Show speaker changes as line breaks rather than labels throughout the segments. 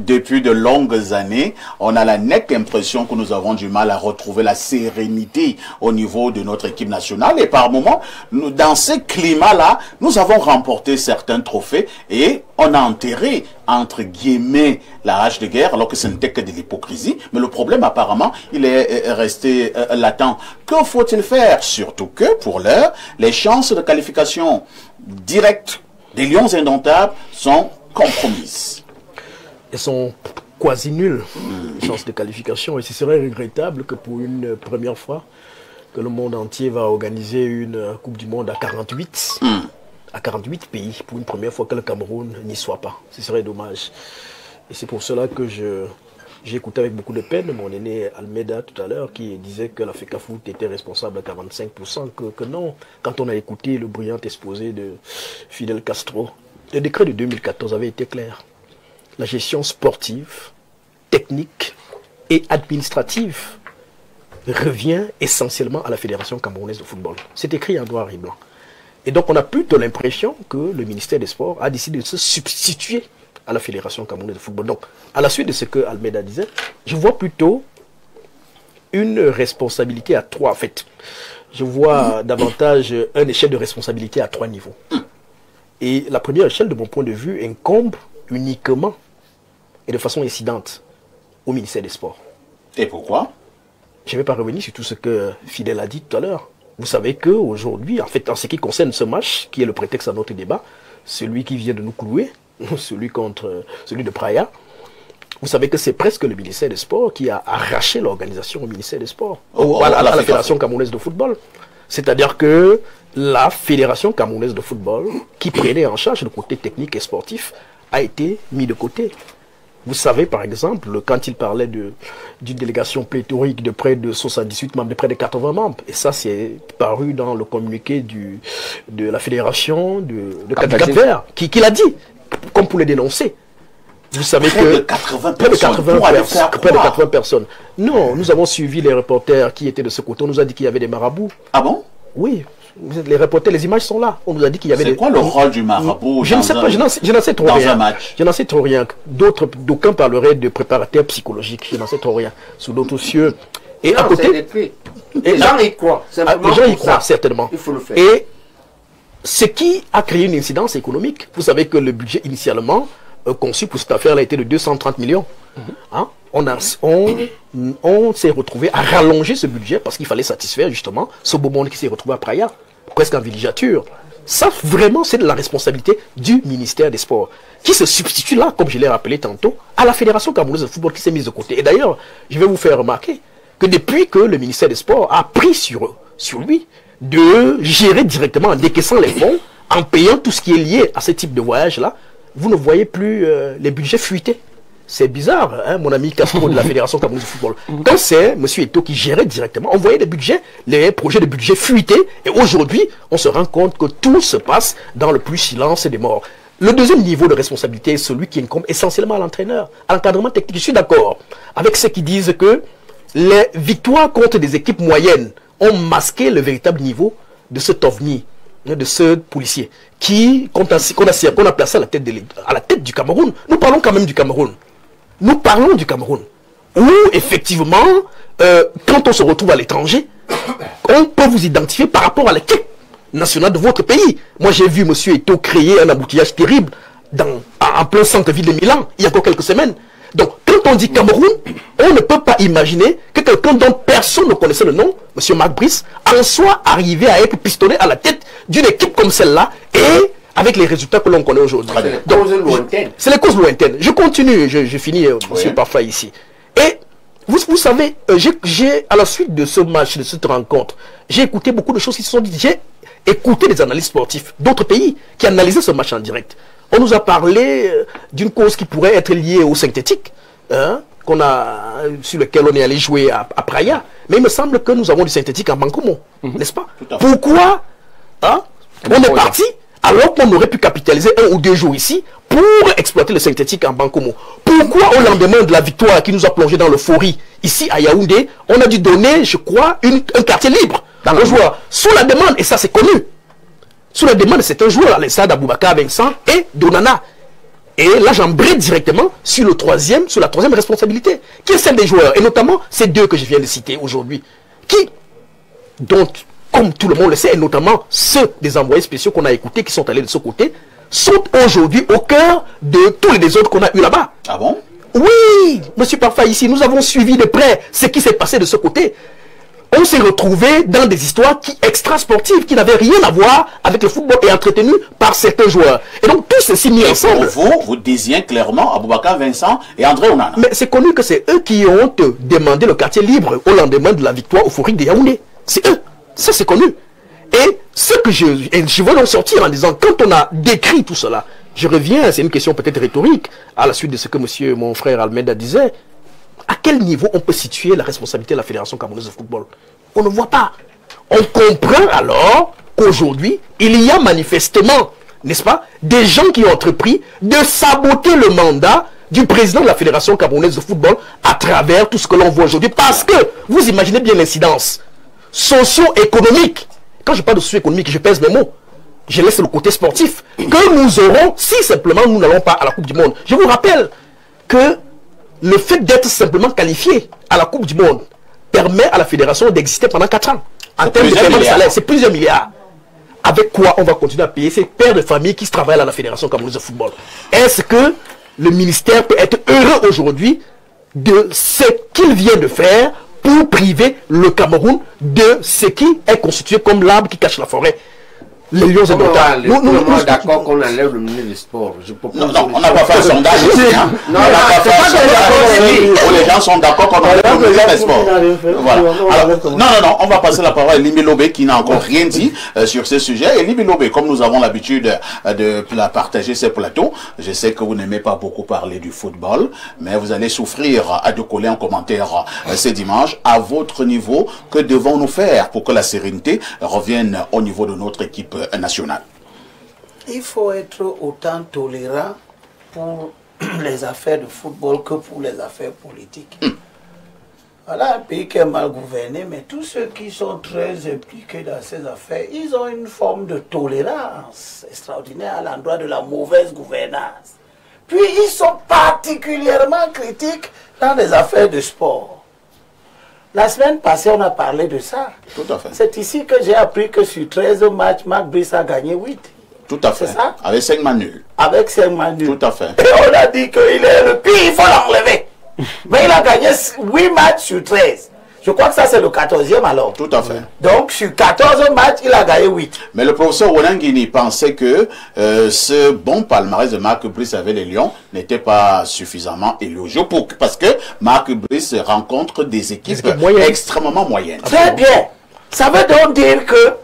depuis de longues années, on a la nette impression que nous avons du mal à retrouver la sérénité au niveau de notre équipe nationale. Et par moments, dans ce climat-là, nous avons remporté certains trophées et on a enterré, entre guillemets, la hache de guerre, alors que ce n'était que de l'hypocrisie. Mais le problème, apparemment, il est resté latent. Que faut-il faire? Surtout que, pour l'heure, les chances de qualification directe des Lions indomptables sont compromises.
Elles sont quasi nulles, les chances de qualification. Et ce serait regrettable que pour une première fois, que le monde entier va organiser une Coupe du Monde à 48. À 48 pays, pour une première fois que le Cameroun n'y soit pas. Ce serait dommage. Et c'est pour cela que j'ai écouté avec beaucoup de peine mon aîné Almeida tout à l'heure qui disait que la FECAFOOT était responsable à 45%, que non. Quand on a écouté le brillant exposé de Fidel Castro, le décret de 2014 avait été clair. La gestion sportive, technique et administrative revient essentiellement à la Fédération camerounaise de football. C'est écrit en noir et blanc. Et donc on a plutôt l'impression que le ministère des Sports a décidé de se substituer à la Fédération camerounaise de football. Donc, à la suite de ce que Almeida disait, je vois plutôt une responsabilité à trois. En fait, je vois davantage un échelle de responsabilité à trois niveaux. Et la première échelle, de mon point de vue, incombe uniquement et de façon incidente au ministère des Sports.
Et pourquoi?
Je ne vais pas revenir sur tout ce que Fidel a dit tout à l'heure. Vous savez qu'aujourd'hui, en fait, en ce qui concerne ce match, qui est le prétexte à notre débat, celui qui vient de nous clouer, celui de Praia, vous savez que c'est presque le ministère des Sports qui a arraché l'organisation au ministère des Sports, à la Fédération camerounaise de football. C'est-à-dire que la Fédération camerounaise de football, qui prenait en charge le côté technique et sportif, a été mis de côté. Vous savez, par exemple, quand il parlait d'une délégation pléthorique de près de 78 membres, de près de 80 membres, et ça, c'est paru dans le communiqué de la fédération de Cap-Vert, qui l'a dit, comme pour le dénoncer. Vous savez
près de 80
personnes. Non, nous avons suivi les reporters qui étaient de ce côté. On nous a dit qu'il y avait des marabouts.
Ah bon?
Oui. Les reporters, les images sont là. On nous a dit qu'il y avait des...
C'est quoi le rôle du marabout?
Je ne sais pas, je n'en sais trop rien. Je n'en sais trop rien. D'aucuns parleraient de préparateurs psychologiques. Je n'en sais trop rien. Sous d'autres cieux. Et à côté...
Les gens y croient.
Les gens y croient, certainement.
Il faut le faire.
Et ce qui a créé une incidence économique, vous savez que le budget initialement conçu pour cette affaire-là était de 230 millions. Hein? On s'est retrouvé à rallonger ce budget parce qu'il fallait satisfaire justement ce beau monde qui s'est retrouvé à Praia, presque en villégiature. Ça, vraiment, c'est de la responsabilité du ministère des Sports, qui se substitue là, comme je l'ai rappelé tantôt, à la Fédération camerounaise de football qui s'est mise de côté. Et d'ailleurs, je vais vous faire remarquer que depuis que le ministère des Sports a pris sur lui de gérer directement en décaissant les fonds, en payant tout ce qui est lié à ce type de voyage-là, vous ne voyez plus les budgets fuiter. C'est bizarre, hein, mon ami Castro de la Fédération camerounaise de football. Quand c'est M. Eto'o qui gérait directement, on voyait les budgets, les projets de budget fuiter, et aujourd'hui, on se rend compte que tout se passe dans le plus silence des morts. Le deuxième niveau de responsabilité est celui qui incombe essentiellement à l'entraîneur, à l'encadrement technique. Je suis d'accord avec ceux qui disent que les victoires contre des équipes moyennes ont masqué le véritable niveau de cet ovni, de ce policier, qu'on a placé à la tête du Cameroun. Nous parlons quand même du Cameroun. Nous parlons du Cameroun, où effectivement, quand on se retrouve à l'étranger, on peut vous identifier par rapport à l'équipe nationale de votre pays. Moi, j'ai vu M. Eto'o créer un embouteillage terrible en plein centre-ville de Milan, il y a encore quelques semaines. Donc, quand on dit Cameroun, on ne peut pas imaginer que quelqu'un dont personne ne connaissait le nom, M. Marc Brice, en soit arrivé à être pistonné à la tête d'une équipe comme celle-là, et avec les résultats que l'on connaît aujourd'hui. C'est les causes lointaines. Je continue, je finis, M. Parfait, ici. Et vous savez, à la suite de ce match, de cette rencontre, j'ai écouté beaucoup de choses qui se sont dites. J'ai écouté des analystes sportifs d'autres pays qui analysaient ce match en direct. On nous a parlé d'une cause qui pourrait être liée au synthétique, hein, sur lequel on est allé jouer à Praia. Mais il me semble que nous avons du synthétique en Bankomo, n'est-ce pas? Pourquoi hein, on est parti alors qu'on aurait pu capitaliser 1 ou 2 jours ici pour exploiter le synthétique en Bankomo? Pourquoi au lendemain de la victoire qui nous a plongé dans l'euphorie ici à Yaoundé, on a dû donner, je crois, un quartier libre aux joueurs sous la demande, et ça c'est connu, sous la demande de certains joueurs, Alessandre Aboubakar Vincent et Donana. Et là, j'embraye directement sur la troisième responsabilité, qui est celle des joueurs, et notamment ces deux que je viens de citer aujourd'hui, dont, comme tout le monde le sait, et notamment ceux des envoyés spéciaux qu'on a écoutés, qui sont allés de ce côté, sont aujourd'hui au cœur de tous les désordres qu'on a eu là-bas.
Ah bon?
Oui, monsieur Parfa, ici, nous avons suivi de près ce qui s'est passé de ce côté. On s'est retrouvé dans des histoires extra-sportives qui n'avaient rien à voir avec le football et entretenues par certains joueurs. Et donc, tout ceci mis ensemble...
Vous désignez clairement Aboubakar Vincent et André Onana.
Mais c'est connu que c'est eux qui ont demandé le quartier libre au lendemain de la victoire euphorique de Yaoundé. C'est eux. Ça, c'est connu. Et ce que je veux donc sortir en disant, quand on a décrit tout cela, je reviens, c'est une question peut-être rhétorique, à la suite de ce que mon frère Almeida disait. À quel niveau on peut situer la responsabilité de la Fédération camerounaise de football? On ne voit pas. On comprend alors qu'aujourd'hui, il y a manifestement, n'est-ce pas, des gens qui ont entrepris de saboter le mandat du président de la Fédération camerounaise de football à travers tout ce que l'on voit aujourd'hui. Parce que, vous imaginez bien l'incidence socio-économique. Quand je parle de socio-économique, je pèse mes mots. Je laisse le côté sportif que nous aurons si simplement nous n'allons pas à la Coupe du Monde. Je vous rappelle que le fait d'être simplement qualifié à la Coupe du Monde permet à la fédération d'exister pendant 4 ans. En termes de paiement de salaire, c'est plusieurs milliards. Avec quoi on va continuer à payer ces pères de famille qui travaillent à la Fédération camerounaise de football? Est-ce que le ministère peut être heureux aujourd'hui de ce qu'il vient de faire pour priver le Cameroun de ce qui est constitué comme l'arbre qui cache la forêt? Les lions et
motards. Nous sommes d'accord qu'on enlève le ministre du sport.
Non, on n'a pas fait un sondage ici. On n'a pas fait un sondage ici. Les gens sont d'accord qu'on enlève le ministre du sport. Voilà. Non, on va passer la parole à Limbi Lobé qui n'a encore rien dit sur ce sujet. Et Limbi Lobé, comme nous avons l'habitude de partager ces plateaux, je sais que vous n'aimez pas beaucoup parler du football, mais vous allez souffrir à de coller en commentaire ce dimanche. À votre niveau, que devons-nous faire pour que la sérénité revienne au niveau de notre équipe nationale?
Il faut être autant tolérant pour les affaires de football que pour les affaires politiques. Voilà un pays qui est mal gouverné, mais tous ceux qui sont très impliqués dans ces affaires, ils ont une forme de tolérance extraordinaire à l'endroit de la mauvaise gouvernance. Puis ils sont particulièrement critiques dans les affaires de sport. La semaine passée, on a parlé de ça.
Tout à fait.
C'est ici que j'ai appris que sur 13 matchs, Marc Brice a gagné 8.
Tout à fait.
C'est ça?
Avec 5 man nuls.
Avec 5 man nuls.
Tout à fait.
Et on a dit qu'il est le pire, il faut l'enlever. Mais il a gagné 8 matchs sur 13. Je crois que ça, c'est le 14e alors.
Tout à fait.
Donc, sur 14 matchs, il a gagné 8.
Mais le professeur Wanangini pensait que ce bon palmarès de Marc Brice avec les Lions n'était pas suffisamment élogieux parce que Marc Brice rencontre des équipes extrêmement moyennes.
Très bien. Ça veut donc dire que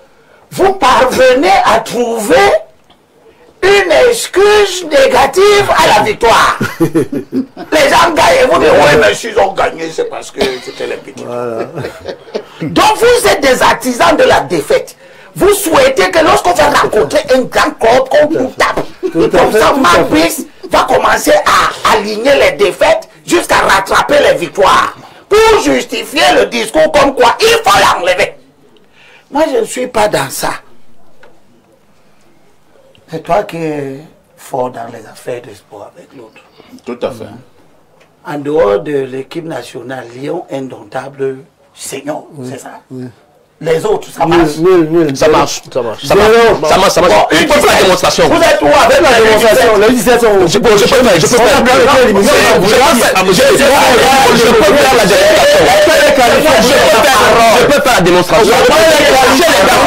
vous parvenez à trouver une excuse négative à la victoire. Les gens gagnent. Vous dites, oui, mais s'ils ont gagné, c'est parce que c'était les petits. Voilà. Donc, vous êtes des artisans de la défaite. Vous souhaitez que lorsqu'on va rencontrer un grand club, qu'on vous tape. Comme ça, Marc Brice va commencer à aligner les défaites jusqu'à rattraper les victoires. Pour justifier le discours comme quoi il faut l'enlever. Moi, je ne suis pas dans ça. C'est toi qui es fort dans les affaires de sport avec l'autre.
Tout à fait.
En dehors de l'équipe nationale, Lyon indomptable, Seigneur, c'est ça? Les autres, ça marche?
Ça marche. Ça marche. Ça marche.
Bon,
une fois la démonstration.
Vous êtes où avec la démonstration? Les 17 sont...
Je peux faire la démonstration. Je peux faire la démonstration.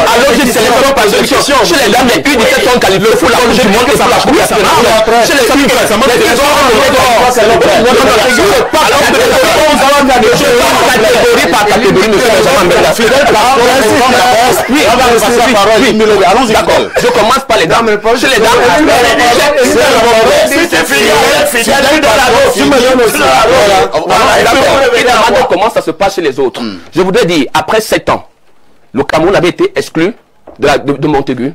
Alors, j'ai sélectionné par sélection. Chez les dames, les U17 sont qualifiés. Il faut la couche du monde que ça marche. Chez les filles, ça marche. Catégorie par catégorie, monsieur Benjamin. Oui, d'accord. Je commence par les dames. Chez les dames, comment ça se passe chez les autres. Je voudrais dire, après 7 ans, le Cameroun avait été exclu de Montaigu.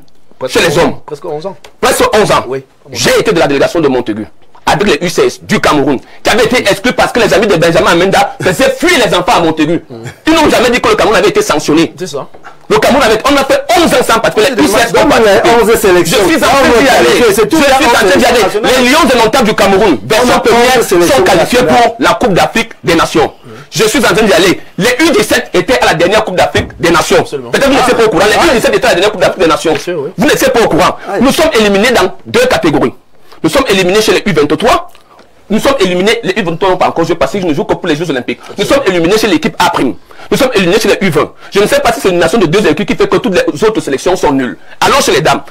Chez les hommes. Presque 11 ans. Presque 11 ans. Oui. J'ai été de la délégation de Montaigu, avec les U16 du Cameroun, qui avaient été exclus parce que les amis de Benjamin Menda faisaient fuir les enfants à Montaigu. Ils n'ont jamais dit que le Cameroun avait été sanctionné. C'est ça.
Le Cameroun on a fait 11 ans sans participer. Les U7 ont participé.
11 sélections.
Je suis en train d'y aller.
C'est tout.
Les Lions de montagne du Cameroun, version première, sont qualifiés pour la Coupe d'Afrique des Nations. Je suis en train d'y aller. Les U17 étaient à la dernière Coupe d'Afrique des Nations. Peut-être vous n'êtes pas au courant. Les U17 étaient à la dernière Coupe d'Afrique des Nations. Vous n'êtes pas au courant. Nous sommes éliminés dans 2 catégories. Nous sommes éliminés chez les U23. Nous sommes éliminés, les U23 n'ont pas encore joué parce qu'ils ne jouent que pour les Jeux Olympiques. Nous sommes éliminés chez l'équipe A'. Nous sommes éliminés chez les U20. Je ne sais pas si c'est une nation de 2 équipes qui fait que toutes les autres sélections sont nulles. Alors chez les dames,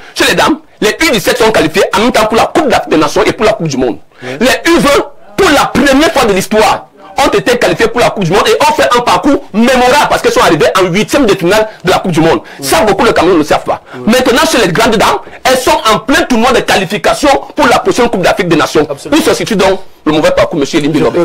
les U17 sont qualifiés en même temps pour la Coupe d'Afrique des Nations et pour la Coupe du Monde. Les U20, pour la première fois de l'histoire, ont été qualifiés pour la Coupe du Monde et ont fait un parcours mémorable parce qu'ils sont arrivés en 8e de finale de la Coupe du Monde. Ça, beaucoup de Cameroun ne le savent pas. Maintenant, chez les grandes dames, elles sont en plein tournoi de qualification pour la prochaine Coupe d'Afrique des Nations. Où se situe donc le mauvais parcours, M. Elimbi Lobé?